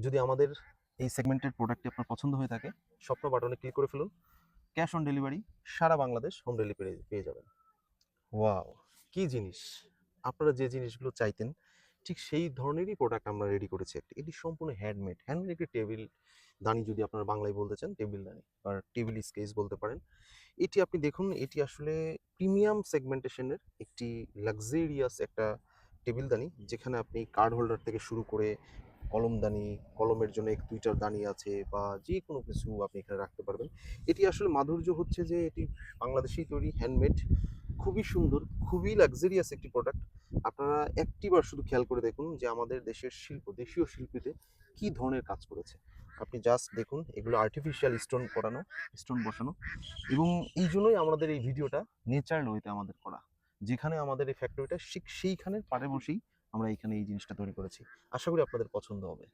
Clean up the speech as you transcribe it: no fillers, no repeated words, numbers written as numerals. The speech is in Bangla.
যদি আমাদের এই সেগমেন্টের প্রোডাক্টটি আপনার পছন্দ হয়ে থাকে, স্বপ্ন বাটনে ক্লিক করে ফেলুন। ক্যাশ অন ডেলিভারি, সারা বাংলাদেশ হোম ডেলিভারি পেয়ে যাবেন। ওয়াও, কি জিনিস! আপনারা যে জিনিসগুলো চাইতেন ঠিক সেই ধরনেরই প্রোডাক্ট আমরা রেডি করেছি। এটি সম্পূর্ণ হ্যান্ডমেড একটি টেবিল দানি, যদি আপনারা বাংলায় বলতে চান টেবিল দানি বা টেবিল স্কেচ বলতে পারেন। এটি আপনি দেখুন, এটি আসলে প্রিমিয়াম সেগমেন্টেশনের একটি লাক্সারিয়াস একটা টেবিল দানি, যেখানে আপনি কার্ড হোল্ডার থেকে শুরু করে কলমদানি, কলমের জন্য ২টা দানি আছে বা যে কোনো কিছু আপনি এখানে রাখতে পারবেন। এটি আসলে মাধুর্য হচ্ছে যে এটি বাংলাদেশেই তৈরি, হ্যান্ডমেড, খুবই সুন্দর, খুবই লাক্সারিয়াস একটি প্রোডাক্ট। আপনারা একটিবার শুধু খেয়াল করে দেখুন যে আমাদের দেশের শিল্প, দেশীয় শিল্পীতে কি ধরনের কাজ করেছে। আপনি জাস্ট দেখুন, এগুলো আর্টিফিশিয়াল স্টোন করানো, স্টোন বসানো, এবং এই জন্যই আমাদের এই ভিডিওটা নেচারাল ওয়েতে আমাদের করা। যেখানে আমাদের এই ফ্যাক্টরিটা সেইখানের পাড়ে বসেই আমরা এখানে এই জিনিসটা তৈরি করেছি। আশা করি আপনাদের পছন্দ হবে।